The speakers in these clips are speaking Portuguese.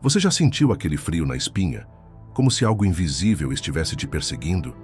Você já sentiu aquele frio na espinha, como se algo invisível estivesse te perseguindo?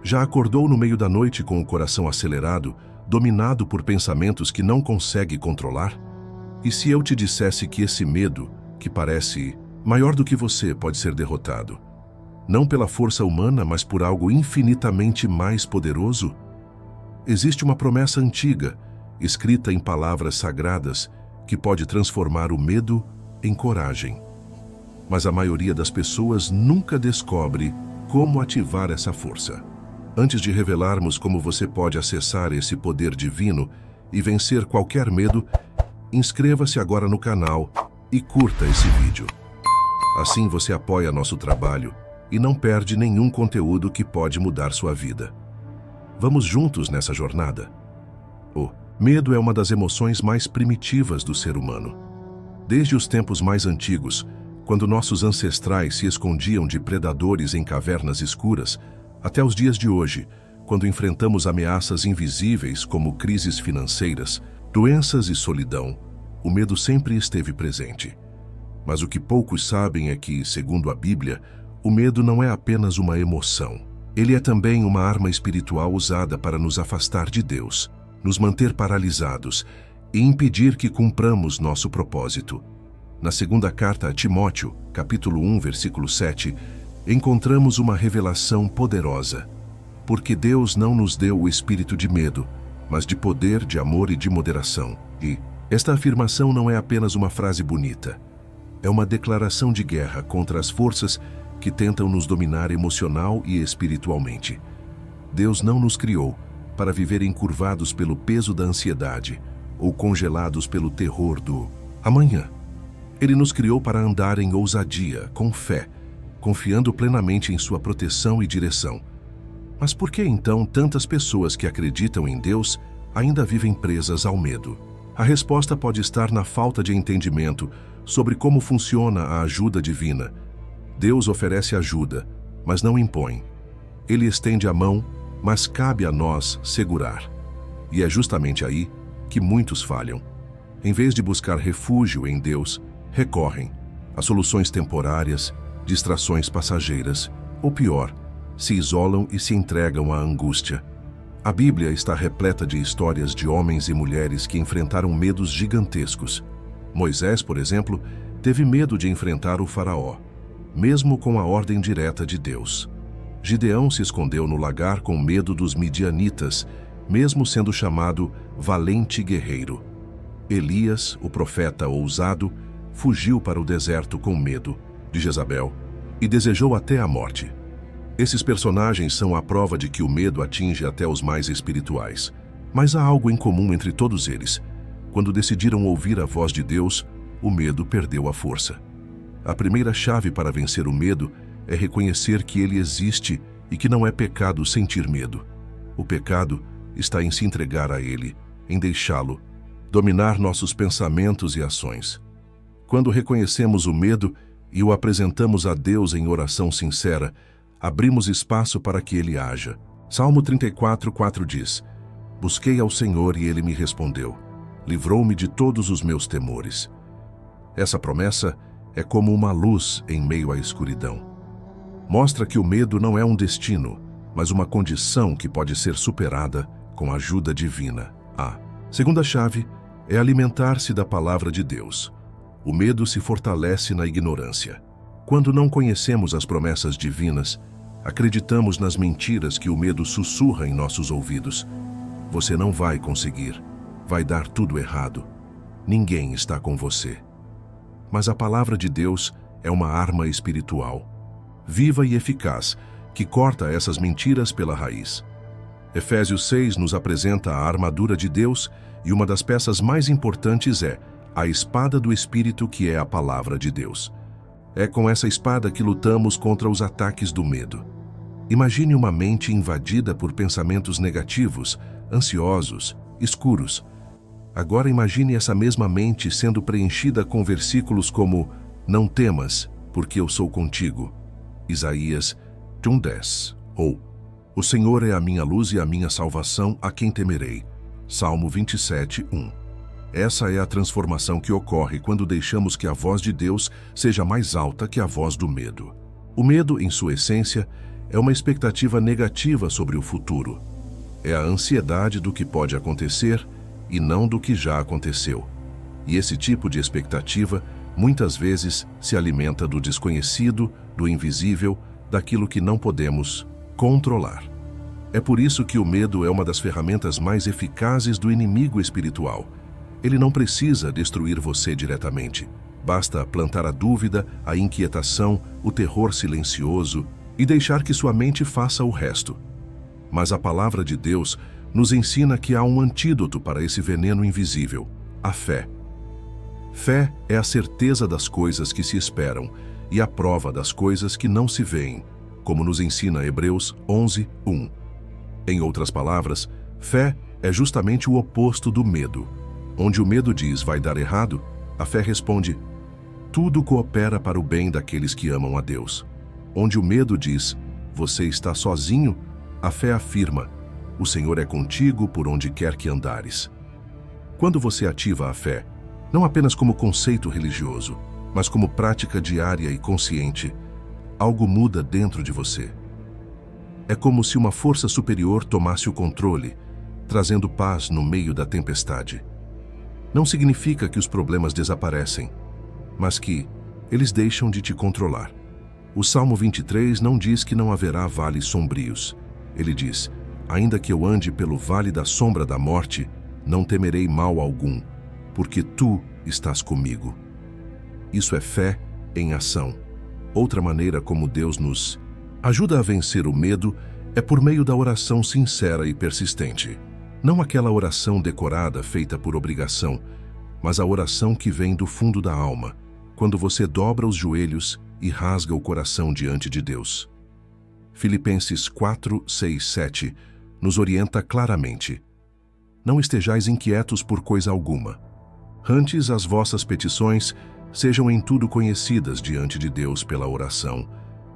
Já acordou no meio da noite com o coração acelerado, dominado por pensamentos que não consegue controlar? E se eu te dissesse que esse medo, que parece maior do que você, pode ser derrotado? Não pela força humana, mas por algo infinitamente mais poderoso? Existe uma promessa antiga, escrita em palavras sagradas, que pode transformar o medo em coragem. Mas a maioria das pessoas nunca descobre como ativar essa força. Antes de revelarmos como você pode acessar esse poder divino e vencer qualquer medo, inscreva-se agora no canal e curta esse vídeo. Assim você apoia nosso trabalho e não perde nenhum conteúdo que pode mudar sua vida. Vamos juntos nessa jornada? O medo é uma das emoções mais primitivas do ser humano. Desde os tempos mais antigos, quando nossos ancestrais se escondiam de predadores em cavernas escuras, até os dias de hoje, quando enfrentamos ameaças invisíveis como crises financeiras, doenças e solidão, o medo sempre esteve presente. Mas o que poucos sabem é que, segundo a Bíblia, o medo não é apenas uma emoção. Ele é também uma arma espiritual usada para nos afastar de Deus, nos manter paralisados e impedir que cumpramos nosso propósito. Na segunda carta a Timóteo, capítulo 1, versículo 7, encontramos uma revelação poderosa. Porque Deus não nos deu o espírito de medo, mas de poder, de amor e de moderação. E esta afirmação não é apenas uma frase bonita. É uma declaração de guerra contra as forças que tentam nos dominar emocional e espiritualmente. Deus não nos criou para viver encurvados pelo peso da ansiedade ou congelados pelo terror do amanhã. Ele nos criou para andar em ousadia, com fé, confiando plenamente em sua proteção e direção. Mas por que então tantas pessoas que acreditam em Deus ainda vivem presas ao medo? A resposta pode estar na falta de entendimento sobre como funciona a ajuda divina. Deus oferece ajuda, mas não impõe. Ele estende a mão, mas cabe a nós segurar. E é justamente aí que muitos falham. Em vez de buscar refúgio em Deus, recorrem a soluções temporárias, distrações passageiras, ou pior, se isolam e se entregam à angústia. A Bíblia está repleta de histórias de homens e mulheres que enfrentaram medos gigantescos. Moisés, por exemplo, teve medo de enfrentar o faraó, mesmo com a ordem direta de Deus. Gideão se escondeu no lagar com medo dos midianitas, mesmo sendo chamado valente guerreiro. Elias, o profeta ousado, fugiu para o deserto com medo de Jezabel e desejou até a morte. Esses personagens são a prova de que o medo atinge até os mais espirituais. Mas há algo em comum entre todos eles. Quando decidiram ouvir a voz de Deus, o medo perdeu a força. A primeira chave para vencer o medo é reconhecer que ele existe e que não é pecado sentir medo. O pecado está em se entregar a ele, em deixá-lo dominar nossos pensamentos e ações. Quando reconhecemos o medo e o apresentamos a Deus em oração sincera, abrimos espaço para que Ele haja. Salmo 34:4 diz: Busquei ao Senhor e Ele me respondeu. Livrou-me de todos os meus temores. Essa promessa é como uma luz em meio à escuridão. Mostra que o medo não é um destino, mas uma condição que pode ser superada com a ajuda divina. A segunda chave é alimentar-se da palavra de Deus. O medo se fortalece na ignorância. Quando não conhecemos as promessas divinas, acreditamos nas mentiras que o medo sussurra em nossos ouvidos. Você não vai conseguir. Vai dar tudo errado. Ninguém está com você. Mas a palavra de Deus é uma arma espiritual, viva e eficaz, que corta essas mentiras pela raiz. Efésios 6 nos apresenta a armadura de Deus e uma das peças mais importantes é a espada do Espírito, que é a palavra de Deus. É com essa espada que lutamos contra os ataques do medo. Imagine uma mente invadida por pensamentos negativos, ansiosos, escuros. Agora imagine essa mesma mente sendo preenchida com versículos como Não temas, porque eu sou contigo. Isaías 1:10. Ou O Senhor é a minha luz e a minha salvação, a quem temerei. Salmo 27:1. Essa é a transformação que ocorre quando deixamos que a voz de Deus seja mais alta que a voz do medo. O medo, em sua essência, é uma expectativa negativa sobre o futuro. É a ansiedade do que pode acontecer e não do que já aconteceu. E esse tipo de expectativa, muitas vezes, se alimenta do desconhecido, do invisível, daquilo que não podemos controlar. É por isso que o medo é uma das ferramentas mais eficazes do inimigo espiritual. Ele não precisa destruir você diretamente. Basta plantar a dúvida, a inquietação, o terror silencioso e deixar que sua mente faça o resto. Mas a palavra de Deus nos ensina que há um antídoto para esse veneno invisível: a fé. Fé é a certeza das coisas que se esperam e a prova das coisas que não se veem, como nos ensina Hebreus 11:1. Em outras palavras, fé é justamente o oposto do medo. Onde o medo diz vai dar errado, a fé responde: tudo coopera para o bem daqueles que amam a Deus. Onde o medo diz você está sozinho, a fé afirma: o Senhor é contigo por onde quer que andares. Quando você ativa a fé, não apenas como conceito religioso, mas como prática diária e consciente, algo muda dentro de você. É como se uma força superior tomasse o controle, trazendo paz no meio da tempestade. Não significa que os problemas desaparecem, mas que eles deixam de te controlar. O Salmo 23 não diz que não haverá vales sombrios. Ele diz: ainda que eu ande pelo vale da sombra da morte, não temerei mal algum, porque tu estás comigo. Isso é fé em ação. Outra maneira como Deus nos ajuda a vencer o medo é por meio da oração sincera e persistente. Não aquela oração decorada feita por obrigação, mas a oração que vem do fundo da alma, quando você dobra os joelhos e rasga o coração diante de Deus. Filipenses 4:6-7 nos orienta claramente: não estejais inquietos por coisa alguma. Antes, as vossas petições sejam em tudo conhecidas diante de Deus pela oração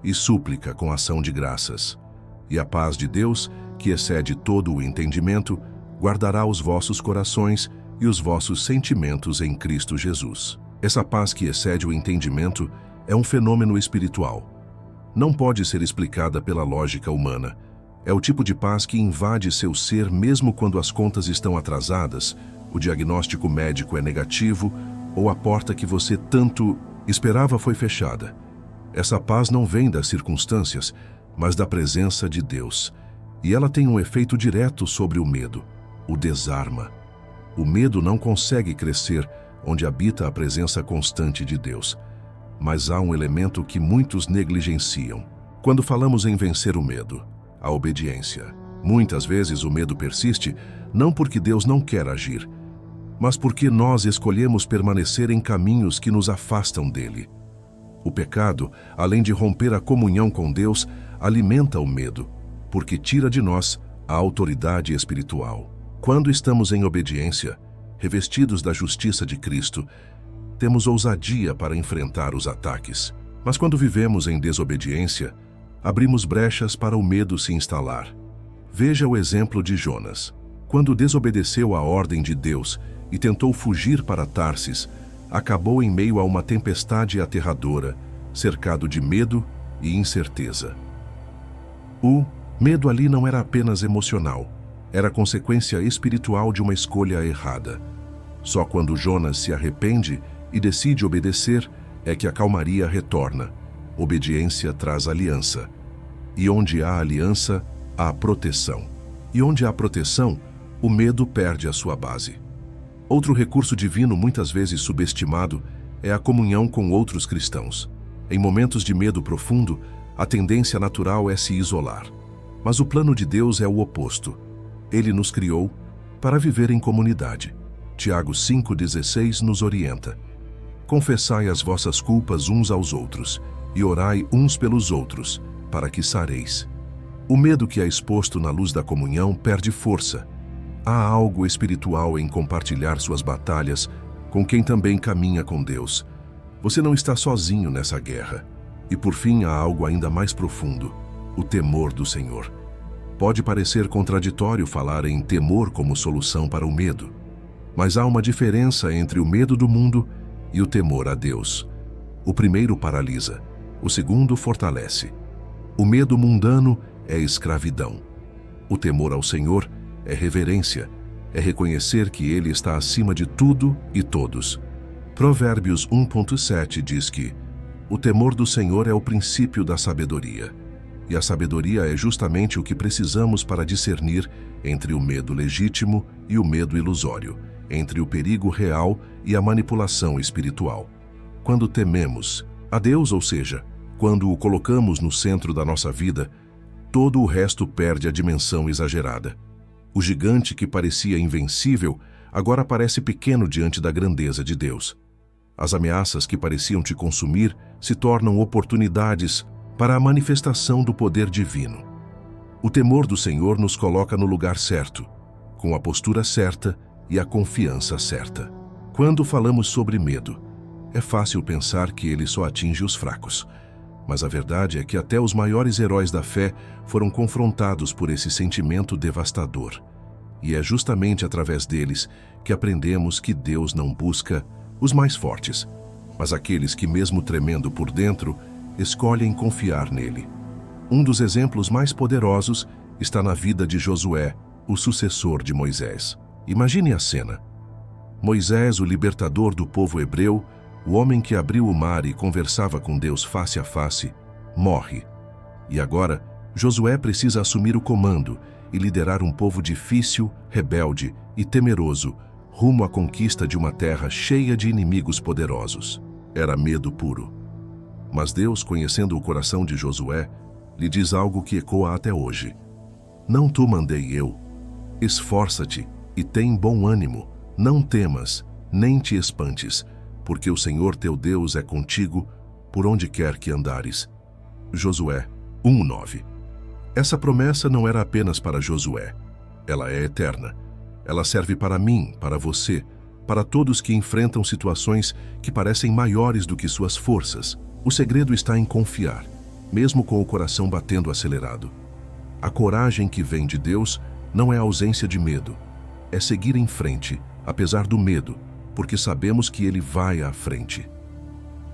e súplica com ação de graças. E a paz de Deus, que excede todo o entendimento, guardará os vossos corações e os vossos sentimentos em Cristo Jesus. Essa paz que excede o entendimento é um fenômeno espiritual. Não pode ser explicada pela lógica humana. É o tipo de paz que invade seu ser mesmo quando as contas estão atrasadas, o diagnóstico médico é negativo ou a porta que você tanto esperava foi fechada. Essa paz não vem das circunstâncias, mas da presença de Deus. E ela tem um efeito direto sobre o medo: o desarma. O medo não consegue crescer onde habita a presença constante de Deus. Mas há um elemento que muitos negligenciam. Quando falamos em vencer o medo, a obediência. Muitas vezes o medo persiste não porque Deus não quer agir, mas porque nós escolhemos permanecer em caminhos que nos afastam dele. O pecado, além de romper a comunhão com Deus, alimenta o medo, porque tira de nós a autoridade espiritual. Quando estamos em obediência, revestidos da justiça de Cristo, temos ousadia para enfrentar os ataques. Mas quando vivemos em desobediência, abrimos brechas para o medo se instalar. Veja o exemplo de Jonas. Quando desobedeceu à ordem de Deus e tentou fugir para Tarsis, acabou em meio a uma tempestade aterradora, cercado de medo e incerteza. O medo ali não era apenas emocional, era consequência espiritual de uma escolha errada. Só quando Jonas se arrepende e decide obedecer é que a calmaria retorna. Obediência traz aliança. E onde há aliança, há proteção. E onde há proteção, o medo perde a sua base. Outro recurso divino muitas vezes subestimado é a comunhão com outros cristãos. Em momentos de medo profundo, a tendência natural é se isolar. Mas o plano de Deus é o oposto. Ele nos criou para viver em comunidade. Tiago 5,16 nos orienta: confessai as vossas culpas uns aos outros e orai uns pelos outros, para que sareis. O medo que é exposto na luz da comunhão perde força. Há algo espiritual em compartilhar suas batalhas com quem também caminha com Deus. Você não está sozinho nessa guerra. E por fim há algo ainda mais profundo: o temor do Senhor. Pode parecer contraditório falar em temor como solução para o medo. Mas há uma diferença entre o medo do mundo e o temor a Deus. O primeiro paralisa, o segundo fortalece. O medo mundano é escravidão. O temor ao Senhor é reverência, é reconhecer que Ele está acima de tudo e todos. Provérbios 1.7 diz que o temor do Senhor é o princípio da sabedoria. E a sabedoria é justamente o que precisamos para discernir entre o medo legítimo e o medo ilusório, entre o perigo real e a manipulação espiritual. Quando tememos a Deus, ou seja, quando o colocamos no centro da nossa vida, todo o resto perde a dimensão exagerada. O gigante que parecia invencível agora parece pequeno diante da grandeza de Deus. As ameaças que pareciam te consumir se tornam oportunidades para a manifestação do poder divino. O temor do Senhor nos coloca no lugar certo, com a postura certa e a confiança certa. Quando falamos sobre medo, é fácil pensar que ele só atinge os fracos. Mas a verdade é que até os maiores heróis da fé foram confrontados por esse sentimento devastador. E é justamente através deles que aprendemos que Deus não busca os mais fortes, mas aqueles que, mesmo tremendo por dentro, escolhem confiar nele. Um dos exemplos mais poderosos está na vida de Josué, o sucessor de Moisés. Imagine a cena. Moisés, o libertador do povo hebreu, o homem que abriu o mar e conversava com Deus face a face, morre. E agora, Josué precisa assumir o comando e liderar um povo difícil, rebelde e temeroso, rumo à conquista de uma terra cheia de inimigos poderosos. Era medo puro. Mas Deus, conhecendo o coração de Josué, lhe diz algo que ecoa até hoje. Não tu mandei eu. Esforça-te e tem bom ânimo. Não temas, nem te espantes, porque o Senhor teu Deus é contigo por onde quer que andares. Josué 1:9. Essa promessa não era apenas para Josué. Ela é eterna. Ela serve para mim, para você, para todos que enfrentam situações que parecem maiores do que suas forças. O segredo está em confiar, mesmo com o coração batendo acelerado. A coragem que vem de Deus não é ausência de medo. É seguir em frente, apesar do medo, porque sabemos que Ele vai à frente.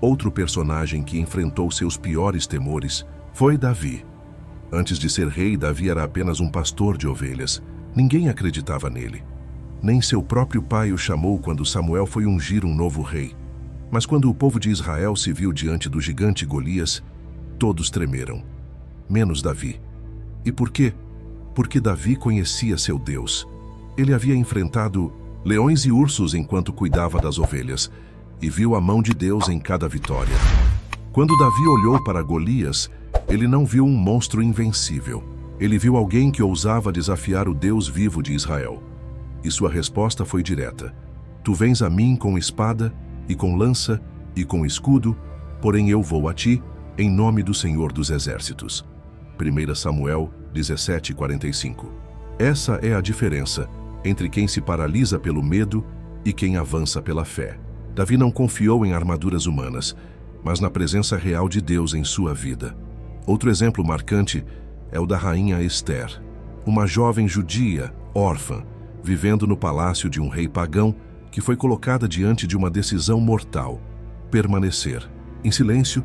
Outro personagem que enfrentou seus piores temores foi Davi. Antes de ser rei, Davi era apenas um pastor de ovelhas. Ninguém acreditava nele. Nem seu próprio pai o chamou quando Samuel foi ungir um novo rei. Mas quando o povo de Israel se viu diante do gigante Golias, todos tremeram, menos Davi. E por quê? Porque Davi conhecia seu Deus. Ele havia enfrentado leões e ursos enquanto cuidava das ovelhas, e viu a mão de Deus em cada vitória. Quando Davi olhou para Golias, ele não viu um monstro invencível. Ele viu alguém que ousava desafiar o Deus vivo de Israel. E sua resposta foi direta. Tu vens a mim com espada, e com lança, e com escudo, porém eu vou a ti, em nome do Senhor dos Exércitos. 1 Samuel 17:45. Essa é a diferença entre quem se paralisa pelo medo e quem avança pela fé. Davi não confiou em armaduras humanas, mas na presença real de Deus em sua vida. Outro exemplo marcante é o da rainha Ester, uma jovem judia, órfã, vivendo no palácio de um rei pagão que foi colocada diante de uma decisão mortal: permanecer em silêncio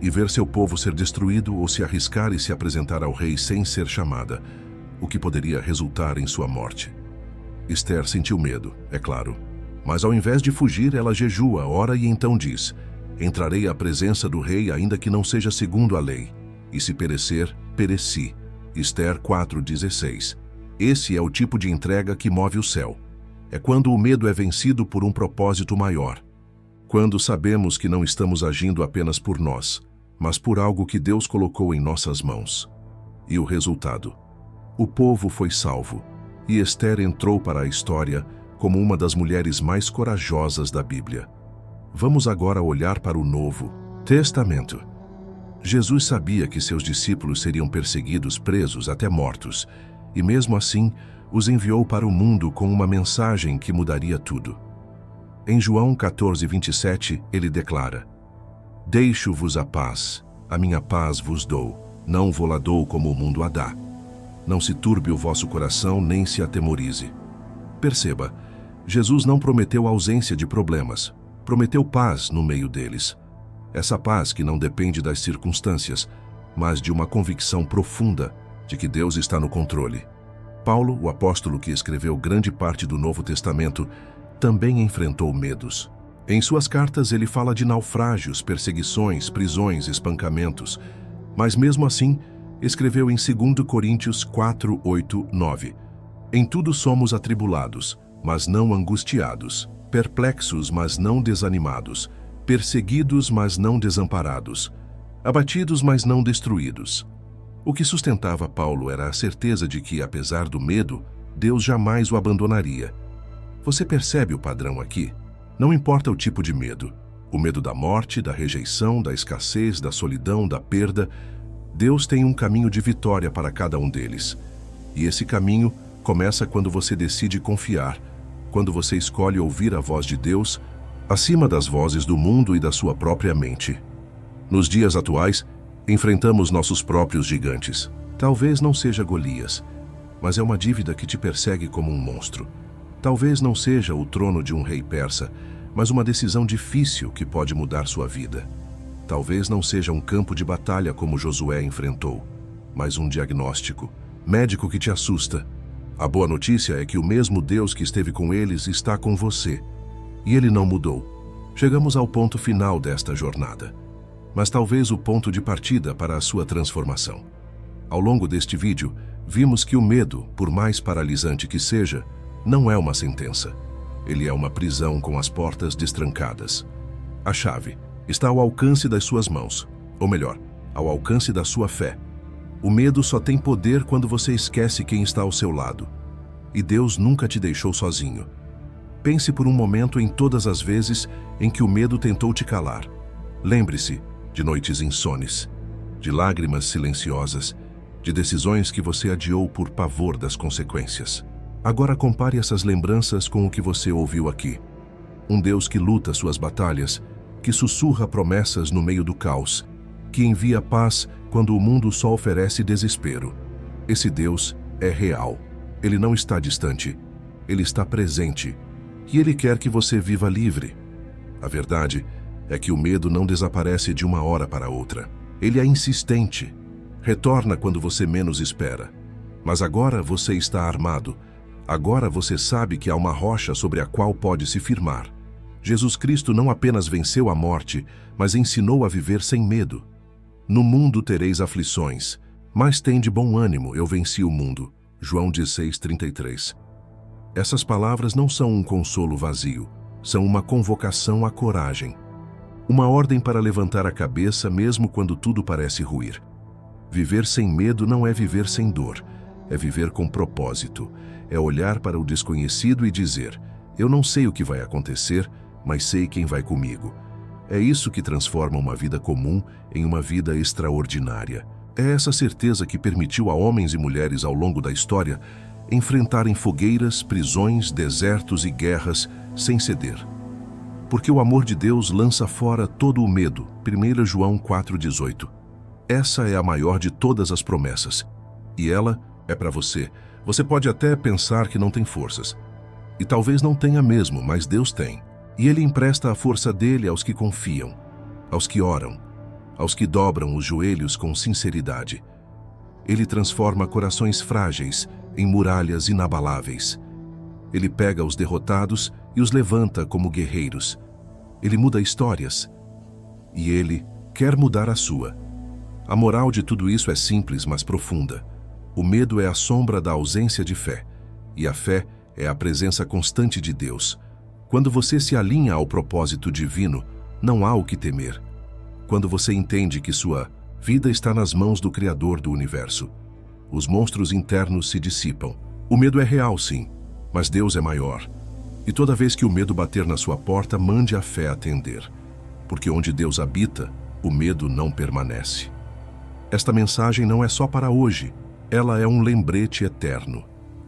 e ver seu povo ser destruído ou se arriscar e se apresentar ao rei sem ser chamada, o que poderia resultar em sua morte. Ester sentiu medo, é claro, mas ao invés de fugir, ela jejua, ora e então diz: entrarei à presença do rei ainda que não seja segundo a lei, e se perecer, pereci. Ester 4:16. Esse é o tipo de entrega que move o céu. É quando o medo é vencido por um propósito maior. Quando sabemos que não estamos agindo apenas por nós, mas por algo que Deus colocou em nossas mãos. E o resultado? O povo foi salvo, e Ester entrou para a história como uma das mulheres mais corajosas da Bíblia. Vamos agora olhar para o Novo Testamento. Jesus sabia que seus discípulos seriam perseguidos, presos, até mortos, e mesmo assim os enviou para o mundo com uma mensagem que mudaria tudo. Em João 14:27, ele declara: Deixo-vos a minha paz vos dou, não vou-la dou como o mundo a dá. Não se turbe o vosso coração, nem se atemorize. Perceba, Jesus não prometeu ausência de problemas, prometeu paz no meio deles. Essa paz que não depende das circunstâncias, mas de uma convicção profunda de que Deus está no controle. Paulo, o apóstolo que escreveu grande parte do Novo Testamento, também enfrentou medos. Em suas cartas ele fala de naufrágios, perseguições, prisões, espancamentos, mas mesmo assim escreveu em 2 Coríntios 4, 8, 9: Em tudo somos atribulados, mas não angustiados, perplexos, mas não desanimados, perseguidos, mas não desamparados, abatidos, mas não destruídos. O que sustentava Paulo era a certeza de que, apesar do medo, Deus jamais o abandonaria. Você percebe o padrão aqui? Não importa o tipo de medo. O medo da morte, da rejeição, da escassez, da solidão, da perda. Deus tem um caminho de vitória para cada um deles. E esse caminho começa quando você decide confiar, quando você escolhe ouvir a voz de Deus, acima das vozes do mundo e da sua própria mente. Nos dias atuais, enfrentamos nossos próprios gigantes. Talvez não seja Golias, mas é uma dívida que te persegue como um monstro. Talvez não seja o trono de um rei persa, mas uma decisão difícil que pode mudar sua vida. Talvez não seja um campo de batalha como Josué enfrentou, mas um diagnóstico, médico que te assusta. A boa notícia é que o mesmo Deus que esteve com eles está com você. E ele não mudou. Chegamos ao ponto final desta jornada, mas talvez o ponto de partida para a sua transformação. Ao longo deste vídeo, vimos que o medo, por mais paralisante que seja, não é uma sentença. Ele é uma prisão com as portas destrancadas. A chave está ao alcance das suas mãos, ou melhor, ao alcance da sua fé. O medo só tem poder quando você esquece quem está ao seu lado. E Deus nunca te deixou sozinho. Pense por um momento em todas as vezes em que o medo tentou te calar. Lembre-se de noites insones, de lágrimas silenciosas, de decisões que você adiou por pavor das consequências. Agora compare essas lembranças com o que você ouviu aqui. Um Deus que luta suas batalhas, que sussurra promessas no meio do caos, que envia paz quando o mundo só oferece desespero. Esse Deus é real. Ele não está distante. Ele está presente. E Ele quer que você viva livre. A verdade é que o medo não desaparece de uma hora para outra. Ele é insistente. Retorna quando você menos espera. Mas agora você está armado. Agora você sabe que há uma rocha sobre a qual pode se firmar. Jesus Cristo não apenas venceu a morte, mas ensinou a viver sem medo. No mundo tereis aflições, mas tende bom ânimo, eu venci o mundo. João 16:33. Essas palavras não são um consolo vazio, são uma convocação à coragem. Uma ordem para levantar a cabeça mesmo quando tudo parece ruir. Viver sem medo não é viver sem dor, é viver com propósito. É olhar para o desconhecido e dizer: eu não sei o que vai acontecer, mas sei quem vai comigo. É isso que transforma uma vida comum em uma vida extraordinária. É essa certeza que permitiu a homens e mulheres ao longo da história enfrentarem fogueiras, prisões, desertos e guerras sem ceder. Porque o amor de Deus lança fora todo o medo. 1 João 4,18. Essa é a maior de todas as promessas. E ela é para você. Você pode até pensar que não tem forças. E talvez não tenha mesmo, mas Deus tem. E Ele empresta a força dele aos que confiam, aos que oram, aos que dobram os joelhos com sinceridade. Ele transforma corações frágeis em muralhas inabaláveis. Ele pega os derrotados e os levanta como guerreiros. Ele muda histórias. E Ele quer mudar a sua. A moral de tudo isso é simples, mas profunda. O medo é a sombra da ausência de fé, e a fé é a presença constante de Deus. Quando você se alinha ao propósito divino, não há o que temer. Quando você entende que sua vida está nas mãos do Criador do universo, os monstros internos se dissipam. O medo é real, sim, mas Deus é maior. E toda vez que o medo bater na sua porta, mande a fé atender. Porque onde Deus habita, o medo não permanece. Esta mensagem não é só para hoje. Ela é um lembrete eterno.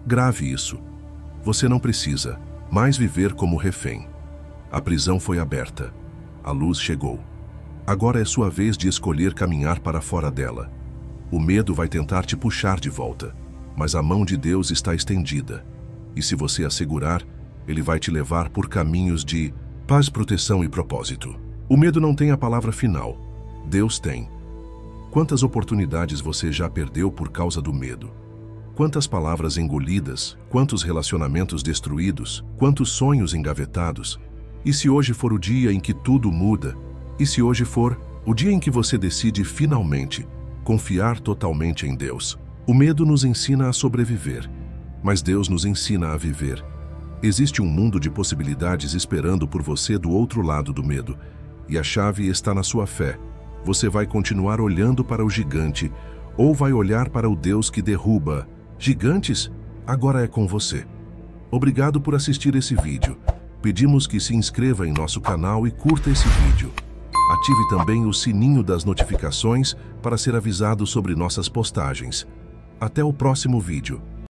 Grave isso. Você não precisa mais viver como refém. A prisão foi aberta. A luz chegou. Agora é sua vez de escolher caminhar para fora dela. O medo vai tentar te puxar de volta, mas a mão de Deus está estendida. E se você a segurar, Ele vai te levar por caminhos de paz, proteção e propósito. O medo não tem a palavra final. Deus tem. Quantas oportunidades você já perdeu por causa do medo? Quantas palavras engolidas, quantos relacionamentos destruídos, quantos sonhos engavetados? E se hoje for o dia em que tudo muda? E se hoje for o dia em que você decide finalmente confiar totalmente em Deus? O medo nos ensina a sobreviver, mas Deus nos ensina a viver. Existe um mundo de possibilidades esperando por você do outro lado do medo, e a chave está na sua fé. Você vai continuar olhando para o gigante ou vai olhar para o Deus que derruba gigantes? Agora é com você. Obrigado por assistir esse vídeo. Pedimos que se inscreva em nosso canal e curta esse vídeo. Ative também o sininho das notificações para ser avisado sobre nossas postagens. Até o próximo vídeo.